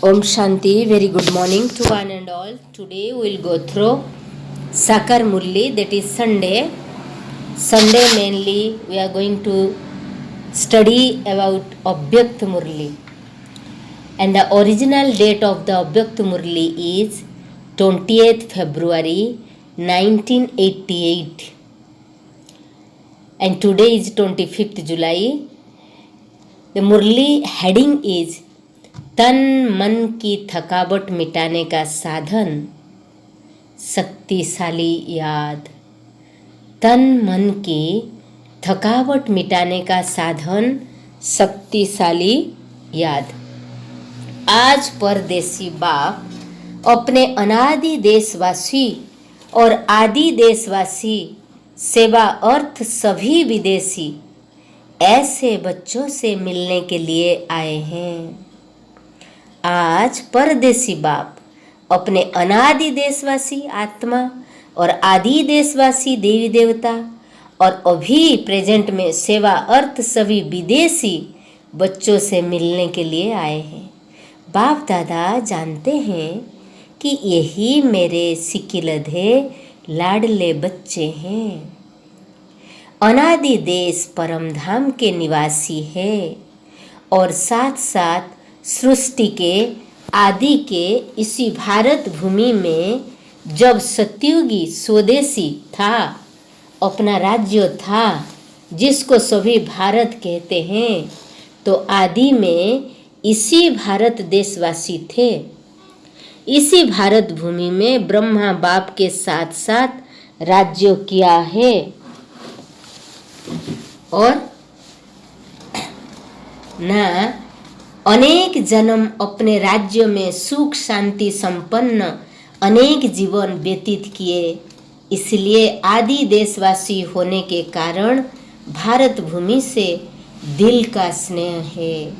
Om Shanti, very good morning to one and all. Today we will go through Sakar Murli, that is Sunday. Sunday mainly we are going to study about Abhyakt Murli. And the original date of the Abhyakt Murli is 20th February 1988. And today is 25th July. The Murli heading is तन मन की थकावट मिटाने का साधन शक्तिशाली याद। तन मन की थकावट मिटाने का साधन शक्तिशाली याद। आज परदेसी बाप अपने अनादि देशवासी और आदि देशवासी सेवा अर्थ सभी विदेशी ऐसे बच्चों से मिलने के लिए आए हैं। आज परदेसी बाप अपने अनादि देशवासी आत्मा और आदि देशवासी देवी देवता और अभी प्रेजेंट में सेवा अर्थ सभी विदेशी बच्चों से मिलने के लिए आए हैं। बाप दादा जानते हैं कि यही मेरे सिकिलधे लाडले बच्चे हैं। अनादि देश परम धाम के निवासी है और साथ साथ सृष्टि के आदि के इसी भारत भूमि में जब सत्युगी स्वदेशी था, अपना राज्य था जिसको सभी भारत कहते हैं, तो आदि में इसी भारत देशवासी थे। इसी भारत भूमि में ब्रह्मा बाप के साथ साथ राज्य किया है और ना अनेक जन्म अपने राज्य में सुख शांति संपन्न अनेक जीवन व्यतीत किए। इसलिए आदि देशवासी होने के कारण भारत भूमि से दिल का स्नेह है।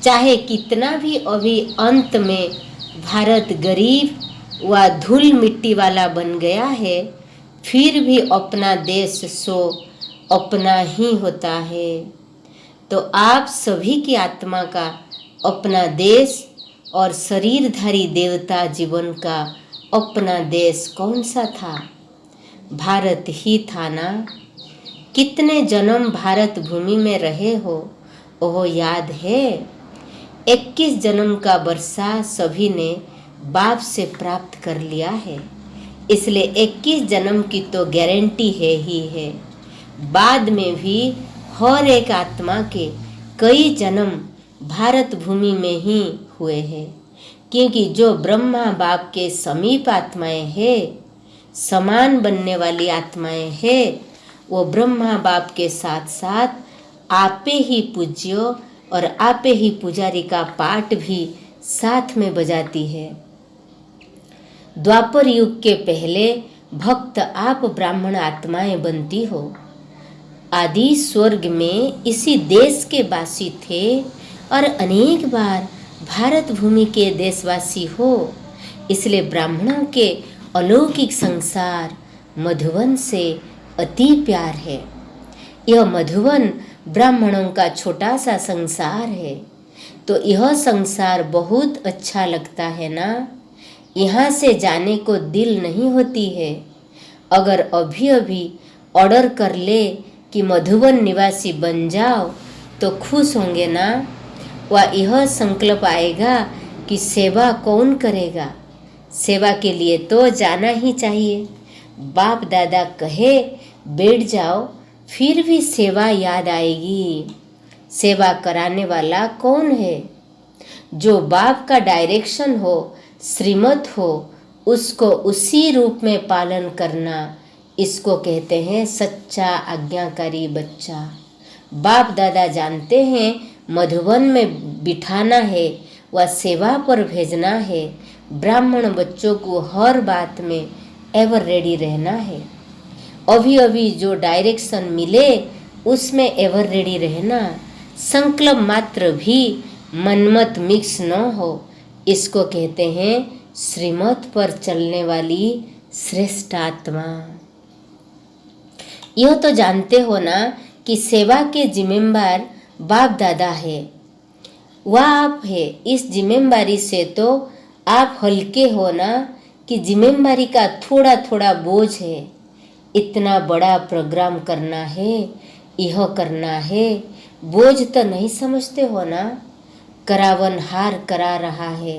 चाहे कितना भी अभी अंत में भारत गरीब व धूल मिट्टी वाला बन गया है, फिर भी अपना देश सो अपना ही होता है। तो आप सभी की आत्मा का अपना देश और शरीरधारी देवता जीवन का अपना देश कौन सा था? भारत ही था ना। कितने जन्म भारत भूमि में रहे हो वह याद है? 21 जन्म का वर्षा सभी ने बाप से प्राप्त कर लिया है। इसलिए 21 जन्म की तो गारंटी है ही है। बाद में भी हर एक आत्मा के कई जन्म भारत भूमि में ही हुए हैं, क्योंकि जो ब्रह्मा बाप के समीप आत्माएं हैं, समान बनने वाली आत्माएं हैं, वो ब्रह्मा बाप के साथ साथ आपे ही पूज्य और आपे ही पुजारी का पाठ भी साथ में बजाती है। द्वापर युग के पहले भक्त आप ब्राह्मण आत्माएं बनती हो। आदि स्वर्ग में इसी देश के वासी थे और अनेक बार भारत भूमि के देशवासी हो। इसलिए ब्राह्मणों के अलौकिक संसार मधुवन से अति प्यार है। यह मधुवन ब्राह्मणों का छोटा सा संसार है, तो यह संसार बहुत अच्छा लगता है ना। यहाँ से जाने को दिल नहीं होती है। अगर अभी अभी ऑर्डर कर ले कि मधुवन निवासी बन जाओ तो खुश होंगे ना। वह यह संकल्प आएगा कि सेवा कौन करेगा। सेवा के लिए तो जाना ही चाहिए। बाप दादा कहे बैठ जाओ, फिर भी सेवा याद आएगी। सेवा कराने वाला कौन है? जो बाप का डायरेक्शन हो, श्रीमत हो, उसको उसी रूप में पालन करना, इसको कहते हैं सच्चा आज्ञाकारी बच्चा। बाप दादा जानते हैं मधुवन में बिठाना है व सेवा पर भेजना है। ब्राह्मण बच्चों को हर बात में एवर रेडी रहना है। अभी अभी जो डायरेक्शन मिले उसमें एवर रेडी रहना। संकल्प मात्र भी मनमत मिक्स न हो, इसको कहते हैं श्रीमत पर चलने वाली श्रेष्ठ आत्मा। यह तो जानते हो ना कि सेवा के जिम्मेदार बाप दादा है। वह आप है। इस जिम्मेदारी से तो आप हल्के हो ना कि जिम्मेदारी का थोड़ा थोड़ा बोझ है। इतना बड़ा प्रोग्राम करना है, यह करना है, बोझ तो नहीं समझते हो ना। करावनहार करा रहा है।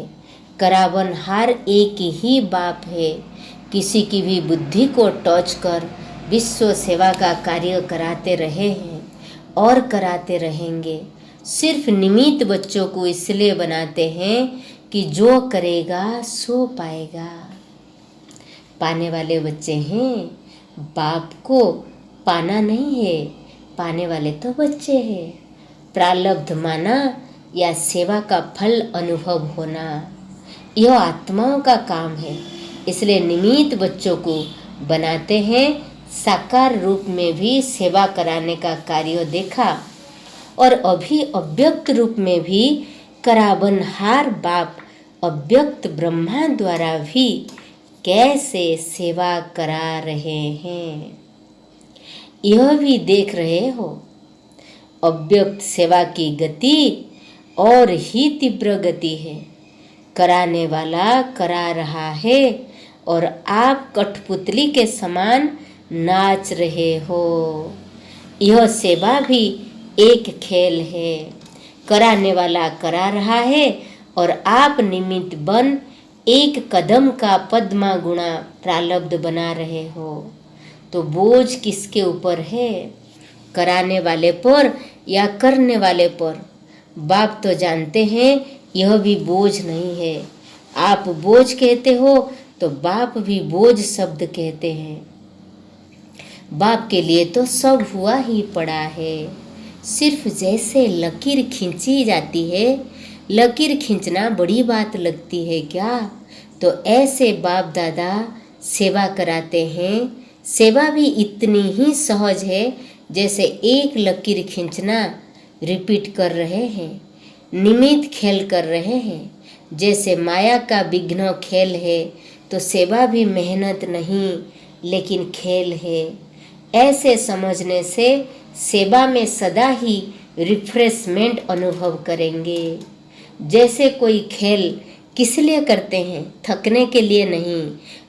करावनहार एक ही बाप है। किसी की भी बुद्धि को टच कर विश्व सेवा का कार्य कराते रहे हैं और कराते रहेंगे। सिर्फ निमित्त बच्चों को इसलिए बनाते हैं कि जो करेगा सो पाएगा। पाने वाले बच्चे हैं, बाप को पाना नहीं है, पाने वाले तो बच्चे हैं। प्रारब्ध माना या सेवा का फल अनुभव होना, यह आत्माओं का काम है। इसलिए निमित्त बच्चों को बनाते हैं। साकार रूप में भी सेवा कराने का कार्य देखा और अभी अव्यक्त रूप में भी करावनहार बाप अव्यक्त ब्रह्मा द्वारा भी कैसे सेवा करा रहे हैं, यह भी देख रहे हो। अव्यक्त सेवा की गति और ही तीव्र गति है। कराने वाला करा रहा है और आप कठपुतली के समान नाच रहे हो। यह सेवा भी एक खेल है। कराने वाला करा रहा है और आप निमित्त बन एक कदम का पद्मा गुणा प्रारब्ध बना रहे हो। तो बोझ किसके ऊपर है, कराने वाले पर या करने वाले पर? बाप तो जानते हैं यह भी बोझ नहीं है। आप बोझ कहते हो तो बाप भी बोझ शब्द कहते हैं। बाप के लिए तो सब हुआ ही पड़ा है। सिर्फ जैसे लकीर खींची जाती है, लकीर खींचना बड़ी बात लगती है क्या? तो ऐसे बाप दादा सेवा कराते हैं। सेवा भी इतनी ही सहज है जैसे एक लकीर खींचना। रिपीट कर रहे हैं, निमित्त खेल कर रहे हैं। जैसे माया का विघ्न खेल है तो सेवा भी मेहनत नहीं लेकिन खेल है। ऐसे समझने से सेवा में सदा ही रिफ्रेशमेंट अनुभव करेंगे। जैसे कोई खेल किस लिए करते हैं? थकने के लिए नहीं,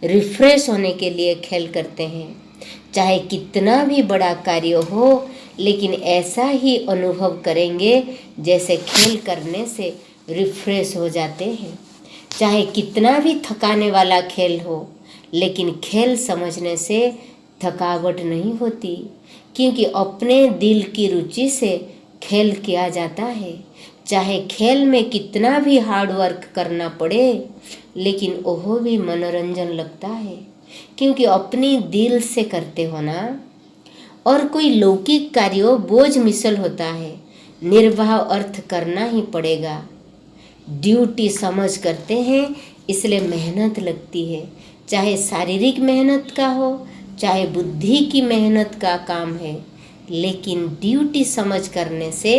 रिफ्रेश होने के लिए खेल करते हैं। चाहे कितना भी बड़ा कार्य हो लेकिन ऐसा ही अनुभव करेंगे जैसे खेल करने से रिफ्रेश हो जाते हैं। चाहे कितना भी थकाने वाला खेल हो लेकिन खेल समझने से थकावट नहीं होती, क्योंकि अपने दिल की रुचि से खेल किया जाता है। चाहे खेल में कितना भी हार्ड वर्क करना पड़े लेकिन वह भी मनोरंजन लगता है, क्योंकि अपनी दिल से करते हो ना। और कोई लौकिक कार्य बोझ मिसल होता है, निर्वाह अर्थ करना ही पड़ेगा। ड्यूटी समझ करते हैं इसलिए मेहनत लगती है। चाहे शारीरिक मेहनत का हो चाहे बुद्धि की मेहनत का काम है, लेकिन ड्यूटी समझ करने से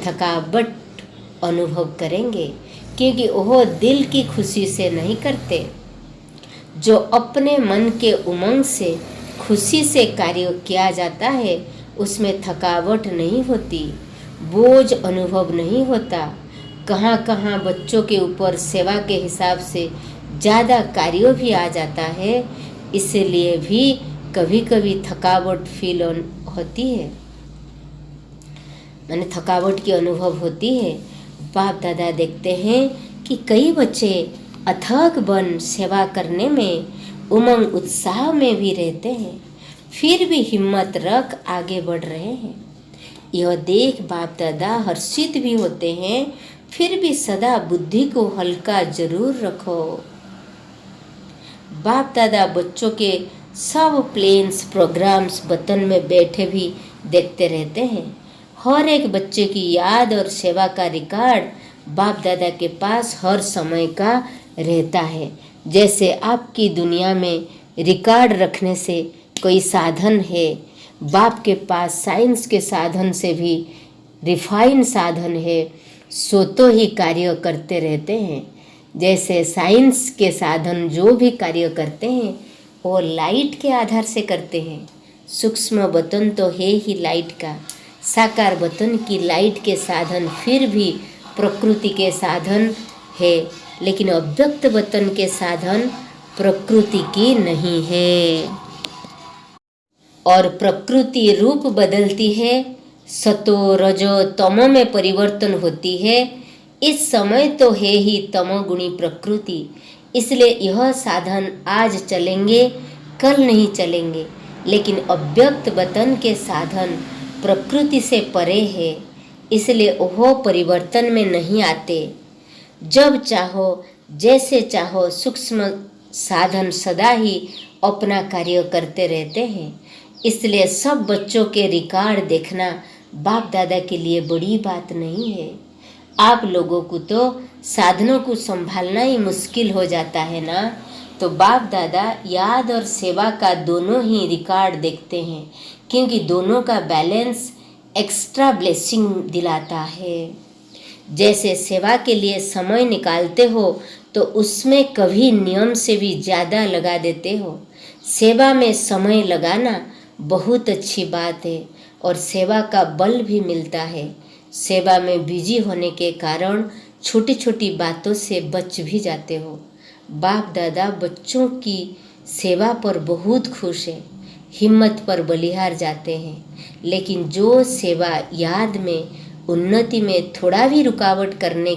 थकावट अनुभव करेंगे, क्योंकि वह दिल की खुशी से नहीं करते। जो अपने मन के उमंग से खुशी से कार्य किया जाता है उसमें थकावट नहीं होती, बोझ अनुभव नहीं होता। कहाँ कहाँ बच्चों के ऊपर सेवा के हिसाब से ज़्यादा कार्य भी आ जाता है, इसलिए भी कभी कभी थकावट फील होती है, माने थकावट की अनुभव होती है। बाप दादा देखते हैं कि कई बच्चे अथक बन सेवा करने में उमंग उत्साह में भी रहते हैं, फिर भी हिम्मत रख आगे बढ़ रहे हैं। यह देख बाप दादा हर्षित भी होते हैं, फिर भी सदा बुद्धि को हल्का जरूर रखो। बाप दादा बच्चों के सब प्लेन्स प्रोग्राम्स वतन में बैठे भी देखते रहते हैं। हर एक बच्चे की याद और सेवा का रिकॉर्ड बाप दादा के पास हर समय का रहता है। जैसे आपकी दुनिया में रिकॉर्ड रखने से कोई साधन है, बाप के पास साइंस के साधन से भी रिफाइन साधन है, सो तो ही कार्य करते रहते हैं। जैसे साइंस के साधन जो भी कार्य करते हैं वो लाइट के आधार से करते हैं। सूक्ष्म वतन तो है ही लाइट का, साकार वतन की लाइट के साधन फिर भी प्रकृति के साधन है, लेकिन अव्यक्त वतन के साधन प्रकृति की नहीं है। और प्रकृति रूप बदलती है, सतो रजो तमो में परिवर्तन होती है। इस समय तो है ही तमोगुणी प्रकृति, इसलिए यह साधन आज चलेंगे, कल नहीं चलेंगे। लेकिन अव्यक्त वतन के साधन प्रकृति से परे है, इसलिए वह परिवर्तन में नहीं आते। जब चाहो जैसे चाहो सूक्ष्म साधन सदा ही अपना कार्य करते रहते हैं। इसलिए सब बच्चों के रिकॉर्ड देखना बाप दादा के लिए बड़ी बात नहीं है। आप लोगों को तो साधनों को संभालना ही मुश्किल हो जाता है ना, तो बाप दादा याद और सेवा का दोनों ही रिकॉर्ड देखते हैं, क्योंकि दोनों का बैलेंस एक्स्ट्रा ब्लेसिंग दिलाता है। जैसे सेवा के लिए समय निकालते हो तो उसमें कभी नियम से भी ज़्यादा लगा देते हो। सेवा में समय लगाना बहुत अच्छी बात है और सेवा का बल भी मिलता है। सेवा में बिजी होने के कारण छोटी छोटी बातों से बच भी जाते हो। बाप दादा बच्चों की सेवा पर बहुत खुश है, हिम्मत पर बलिहार जाते हैं। लेकिन जो सेवा याद में उन्नति में थोड़ा भी रुकावट करने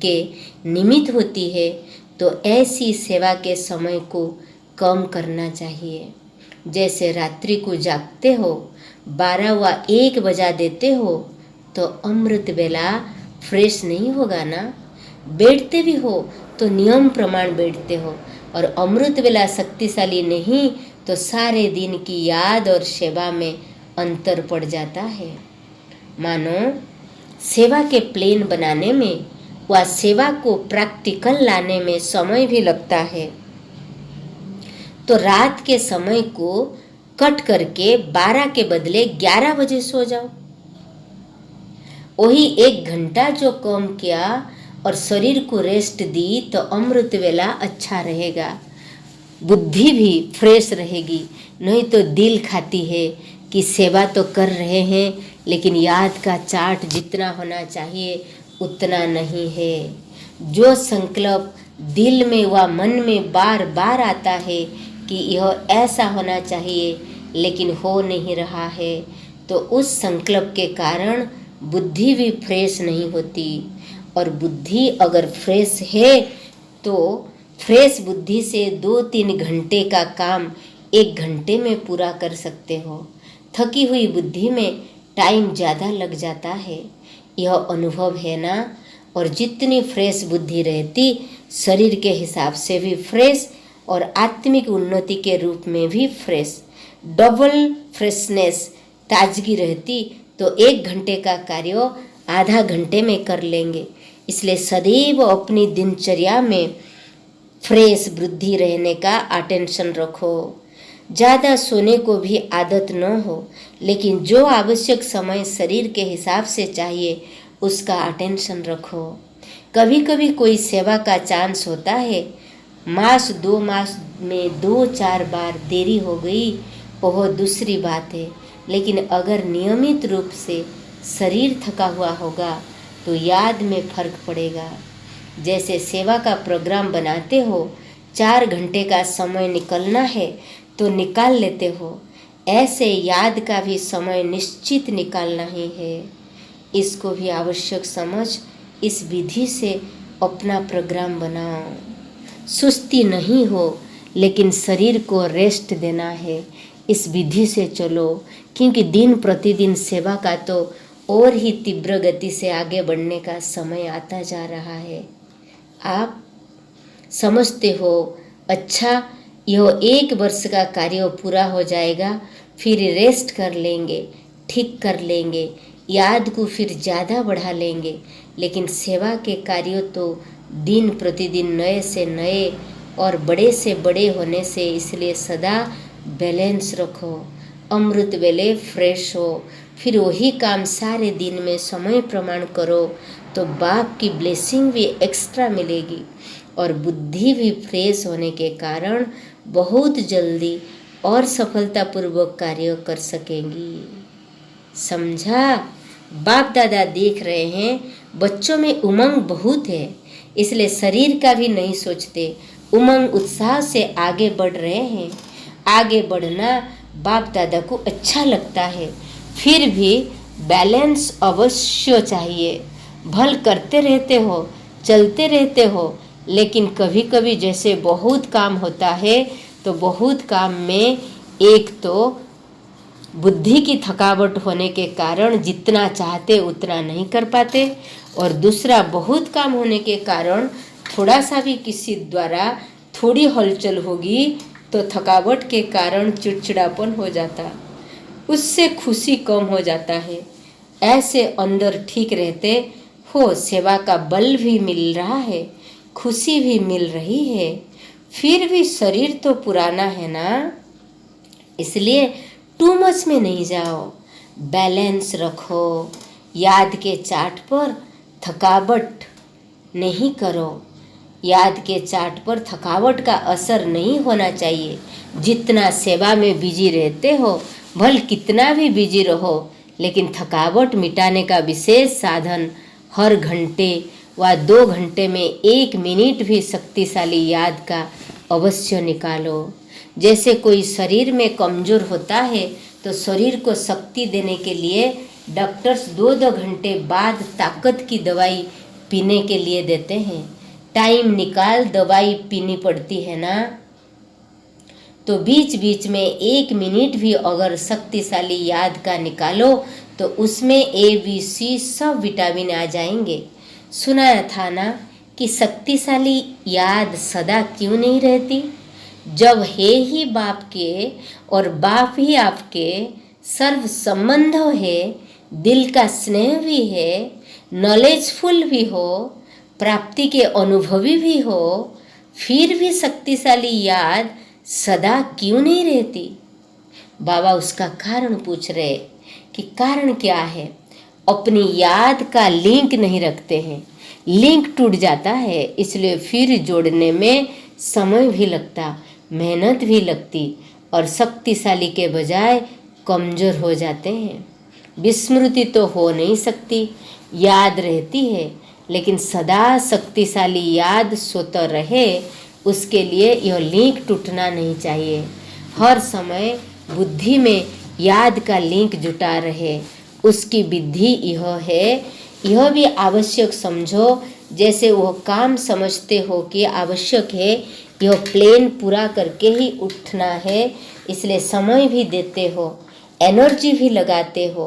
के निमित्त होती है, तो ऐसी सेवा के समय को कम करना चाहिए। जैसे रात्रि को जागते हो, 12 व 1 बजा देते हो, तो अमृत बेला फ्रेश नहीं होगा ना। बैठते भी हो तो नियम प्रमाण बैठते हो, और अमृत बेला शक्तिशाली नहीं तो सारे दिन की याद और सेवा में अंतर पड़ जाता है। मानो सेवा के प्लान बनाने में व सेवा को प्रैक्टिकल लाने में समय भी लगता है, तो रात के समय को कट करके 12 के बदले 11 बजे सो जाओ। वही 1 घंटा जो कम किया और शरीर को रेस्ट दी, तो अमृत वेला अच्छा रहेगा, बुद्धि भी फ्रेश रहेगी। नहीं तो दिल खाती है कि सेवा तो कर रहे हैं, लेकिन याद का चार्ट जितना होना चाहिए उतना नहीं है। जो संकल्प दिल में व मन में बार बार आता है कि यह ऐसा होना चाहिए, लेकिन हो नहीं रहा है, तो उस संकल्प के कारण बुद्धि भी फ्रेश नहीं होती। और बुद्धि अगर फ्रेश है तो फ्रेश बुद्धि से 2-3 घंटे का काम 1 घंटे में पूरा कर सकते हो। थकी हुई बुद्धि में टाइम ज़्यादा लग जाता है, यह अनुभव है ना। और जितनी फ्रेश बुद्धि रहती, शरीर के हिसाब से भी फ्रेश और आत्मिक उन्नति के रूप में भी फ्रेश, डबल फ्रेशनेस ताजगी रहती, तो 1 घंटे का कार्य आधा घंटे में कर लेंगे। इसलिए सदैव अपनी दिनचर्या में फ्रेश बुद्धि रहने का अटेंशन रखो। ज़्यादा सोने को भी आदत न हो, लेकिन जो आवश्यक समय शरीर के हिसाब से चाहिए उसका अटेंशन रखो। कभी कभी कोई सेवा का चांस होता है, मास 2 मास में 2-4 बार देरी हो गई, वह दूसरी बात है। लेकिन अगर नियमित रूप से शरीर थका हुआ होगा तो याद में फर्क पड़ेगा। जैसे सेवा का प्रोग्राम बनाते हो, 4 घंटे का समय निकलना है तो निकाल लेते हो, ऐसे याद का भी समय निश्चित निकालना ही है। इसको भी आवश्यक समझ इस विधि से अपना प्रोग्राम बनाओ। सुस्ती नहीं हो, लेकिन शरीर को रेस्ट देना है, इस विधि से चलो। क्योंकि दिन प्रतिदिन सेवा का तो और ही तीव्र गति से आगे बढ़ने का समय आता जा रहा है। आप समझते हो, अच्छा यह 1 वर्ष का कार्य पूरा हो जाएगा, फिर रेस्ट कर लेंगे, ठीक कर लेंगे, याद को फिर ज़्यादा बढ़ा लेंगे। लेकिन सेवा के कार्य तो दिन प्रतिदिन नए से नए और बड़े से बड़े होने से, इसलिए सदा बैलेंस रखो। अमृत वेले फ्रेश हो, फिर वही काम सारे दिन में समय प्रमाण करो, तो बाप की ब्लेसिंग भी एक्स्ट्रा मिलेगी और बुद्धि भी फ्रेश होने के कारण बहुत जल्दी और सफलतापूर्वक कार्य कर सकेंगी। समझा? बाप दादा देख रहे हैं बच्चों में उमंग बहुत है, इसलिए शरीर का भी नहीं सोचते, उमंग उत्साह से आगे बढ़ रहे हैं। आगे बढ़ना बाप दादा को अच्छा लगता है, फिर भी बैलेंस अवश्य चाहिए। भल करते रहते हो, चलते रहते हो, लेकिन कभी कभी जैसे बहुत काम होता है तो बहुत काम में एक तो बुद्धि की थकावट होने के कारण जितना चाहते उतना नहीं कर पाते, और दूसरा बहुत काम होने के कारण थोड़ा सा भी किसी द्वारा थोड़ी हलचल होगी तो थकावट के कारण चिड़चिड़ापन हो जाता, उससे खुशी कम हो जाता है। ऐसे अंदर ठीक रहते हो, सेवा का बल भी मिल रहा है, खुशी भी मिल रही है, फिर भी शरीर तो पुराना है ना, इसलिए टू मच में नहीं जाओ, बैलेंस रखो। याद के चार्ट पर थकावट नहीं करो, याद के चार्ट पर थकावट का असर नहीं होना चाहिए। जितना सेवा में बिजी रहते हो, भल कितना भी बिजी रहो, लेकिन थकावट मिटाने का विशेष साधन हर घंटे व 2 घंटे में 1 मिनट भी शक्तिशाली याद का अवश्य निकालो। जैसे कोई शरीर में कमज़ोर होता है तो शरीर को शक्ति देने के लिए डॉक्टर्स 2-2 घंटे बाद ताकत की दवाई पीने के लिए देते हैं। टाइम निकाल दवाई पीनी पड़ती है ना, तो बीच बीच में 1 मिनट भी अगर शक्तिशाली याद का निकालो तो उसमें ABC सब विटामिन आ जाएंगे। सुनाया था ना कि शक्तिशाली याद सदा क्यों नहीं रहती? जब है ही बाप के और बाप ही आपके, सर्व संबंध है, दिल का स्नेह भी है, नॉलेजफुल भी हो, प्राप्ति के अनुभवी भी हो, फिर भी शक्तिशाली याद सदा क्यों नहीं रहती? बाबा उसका कारण पूछ रहे कि कारण क्या है? अपनी याद का लिंक नहीं रखते हैं, लिंक टूट जाता है, इसलिए फिर जोड़ने में समय भी लगता, मेहनत भी लगती, और शक्तिशाली के बजाय कमज़ोर हो जाते हैं। विस्मृति तो हो नहीं सकती, याद रहती है, लेकिन सदा शक्तिशाली याद स्वतः रहे, उसके लिए यह लिंक टूटना नहीं चाहिए। हर समय बुद्धि में याद का लिंक जुटा रहे, उसकी विधि यह है, यह भी आवश्यक समझो। जैसे वह काम समझते हो कि आवश्यक है, यह प्लेन पूरा करके ही उठना है, इसलिए समय भी देते हो, एनर्जी भी लगाते हो।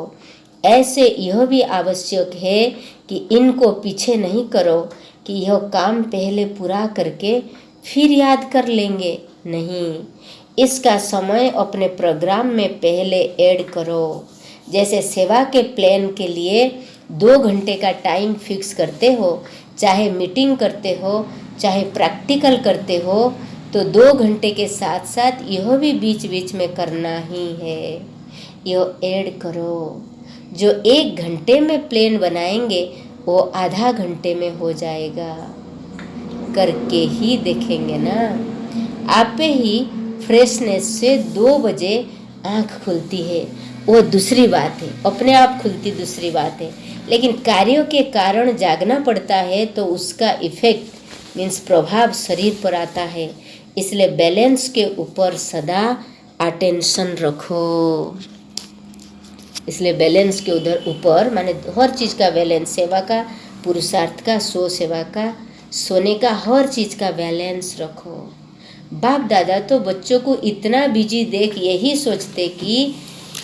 ऐसे यह भी आवश्यक है कि इनको पीछे नहीं करो कि यह काम पहले पूरा करके फिर याद कर लेंगे, नहीं, इसका समय अपने प्रोग्राम में पहले ऐड करो। जैसे सेवा के प्लान के लिए 2 घंटे का टाइम फिक्स करते हो, चाहे मीटिंग करते हो, चाहे प्रैक्टिकल करते हो, तो 2 घंटे के साथ साथ यह भी बीच बीच में करना ही है, यह ऐड करो। जो 1 घंटे में प्लान बनाएंगे वो आधा घंटे में हो जाएगा, करके ही देखेंगे ना। आप ही फ्रेशनेस से 2 बजे आँख खुलती है, वो दूसरी बात है, अपने आप खुलती दूसरी बात है, लेकिन कार्यों के कारण जागना पड़ता है तो उसका इफेक्ट मीन्स प्रभाव शरीर पर आता है। इसलिए बैलेंस के ऊपर सदा अटेंशन रखो। इसलिए बैलेंस के ऊपर माने हर चीज़ का बैलेंस, सेवा का, पुरुषार्थ का, सो सेवा का, सोने का, हर चीज़ का बैलेंस रखो। बाप दादा तो बच्चों को इतना बिजी देख यही सोचते कि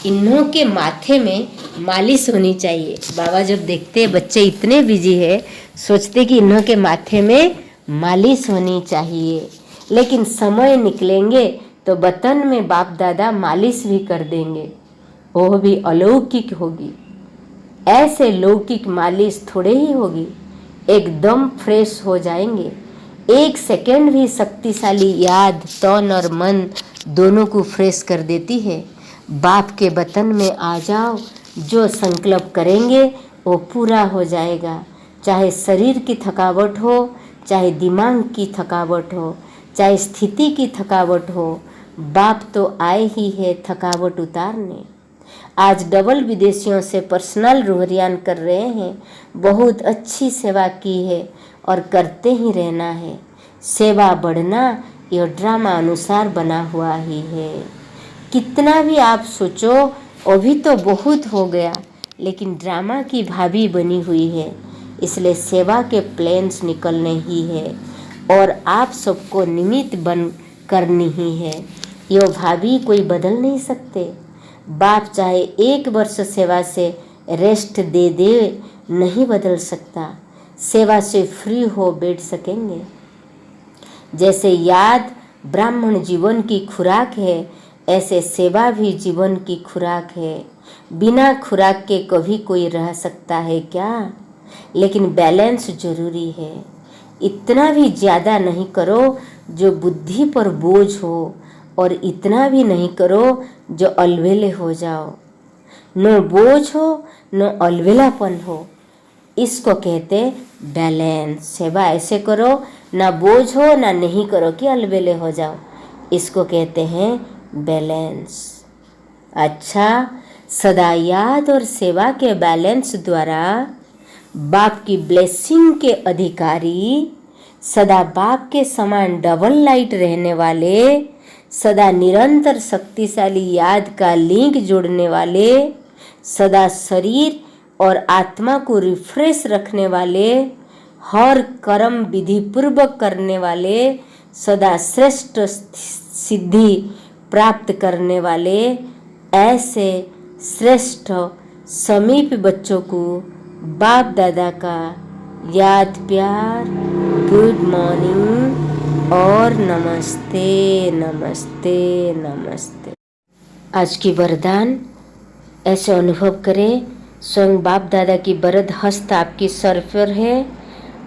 इन्हों के माथे में मालिश होनी चाहिए। बाबा जब देखते हैं बच्चे इतने बिजी है, सोचते कि इन्हों के माथे में मालिश होनी चाहिए, लेकिन समय निकलेंगे तो बतन में बाप दादा मालिश भी कर देंगे, वो भी अलौकिक होगी। ऐसे लौकिक मालिश थोड़े ही होगी, एकदम फ्रेश हो जाएंगे। 1 सेकेंड भी शक्तिशाली याद तन और मन दोनों को फ्रेश कर देती है। बाप के बतन में आ जाओ, जो संकल्प करेंगे वो पूरा हो जाएगा। चाहे शरीर की थकावट हो, चाहे दिमाग की थकावट हो, चाहे स्थिति की थकावट हो, बाप तो आए ही है थकावट उतारने। आज डबल विदेशियों से पर्सनल रोहरियान कर रहे हैं। बहुत अच्छी सेवा की है और करते ही रहना है। सेवा बढ़ना यह ड्रामा अनुसार बना हुआ ही है। कितना भी आप सोचो अभी तो बहुत हो गया, लेकिन ड्रामा की भाभी बनी हुई है, इसलिए सेवा के प्लान्स निकलने ही है और आप सबको निमित्त बन करनी ही है। यो भाभी कोई बदल नहीं सकते। बाप चाहे 1 वर्ष सेवा से रेस्ट दे दे, नहीं बदल सकता। सेवा से फ्री हो बैठ सकेंगे। जैसे याद ब्राह्मण जीवन की खुराक है, ऐसे सेवा भी जीवन की खुराक है। बिना खुराक के कभी कोई रह सकता है क्या? लेकिन बैलेंस जरूरी है। इतना भी ज़्यादा नहीं करो जो बुद्धि पर बोझ हो, और इतना भी नहीं करो जो अलवेले हो जाओ। न बोझ हो न अलवेलापन हो, इसको कहते बैलेंस। सेवा ऐसे करो ना बोझ हो ना नहीं करो कि अलवेले हो जाओ, इसको कहते हैं बैलेंस। अच्छा, सदा याद और सेवा के बैलेंस द्वारा बाप की ब्लेसिंग के अधिकारी, सदा बाप के समान डबल लाइट रहने वाले, सदा निरंतर शक्तिशाली याद का लिंक जोड़ने वाले, सदा शरीर और आत्मा को रिफ्रेश रखने वाले, हर कर्म विधि पूर्वक करने वाले, सदा श्रेष्ठ सिद्धि प्राप्त करने वाले, ऐसे श्रेष्ठ समीप बच्चों को बाप दादा का याद प्यार, गुड मॉर्निंग और नमस्ते नमस्ते नमस्ते। आज की वरदान ऐसे अनुभव करें स्वयं बाप दादा की वरद हस्त आपकी सर पर है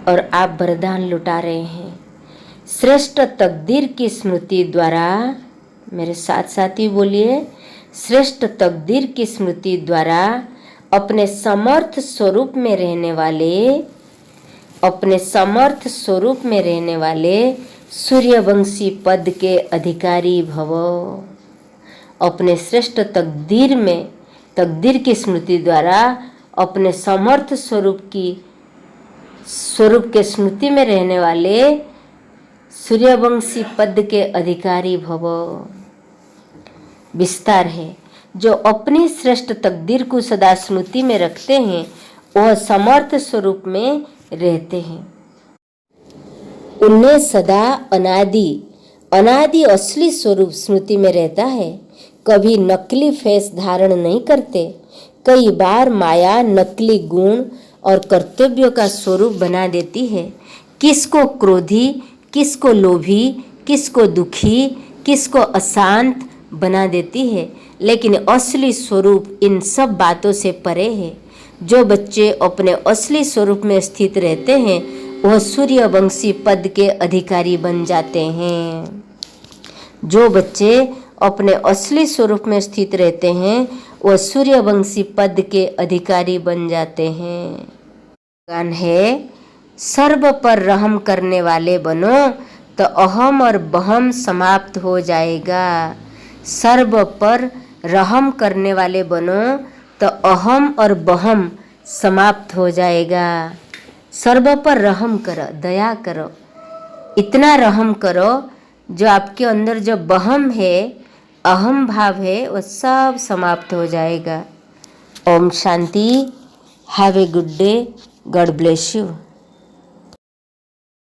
और आप वरदान लुटा रहे हैं। श्रेष्ठ तकदीर की स्मृति द्वारा, मेरे साथ साथी बोलिए, श्रेष्ठ तकदीर की स्मृति द्वारा अपने समर्थ स्वरूप में रहने वाले, अपने समर्थ स्वरूप में रहने वाले सूर्यवंशी पद के अधिकारी भव। अपने श्रेष्ठ तकदीर में, तकदीर की स्मृति द्वारा अपने समर्थ स्वरूप के स्मृति में रहने वाले सूर्यवंशी पद के अधिकारी भव। विस्तार है, जो अपनी श्रेष्ठ तकदीर को सदा स्मृति में रखते हैं वह समर्थ स्वरूप में रहते हैं। उनमें सदा अनादि असली स्वरूप स्मृति में रहता है। कभी नकली फेस धारण नहीं करते। कई बार माया नकली गुण और कर्तव्यों का स्वरूप बना देती है। किसको क्रोधी, किसको लोभी, किसको दुखी, किसको अशांत बना देती है, लेकिन असली स्वरूप इन सब बातों से परे है। जो बच्चे अपने असली स्वरूप में स्थित रहते हैं वह सूर्यवंशी पद के अधिकारी बन जाते हैं। जो बच्चे अपने असली स्वरूप में स्थित रहते हैं वह सूर्यवंशी पद के अधिकारी बन जाते हैं। गान है, सर्व पर रहम करने वाले बनो तो अहम और बहम समाप्त हो जाएगा। सर्व पर रहम करने वाले बनो तो अहम और बहम समाप्त हो जाएगा। सर्व पर रहम करो, दया करो, इतना रहम करो जो आपके अंदर जो बहम है, अहम भाव है, वो सब समाप्त हो जाएगा। Om Shanti. Have a good day. God bless you.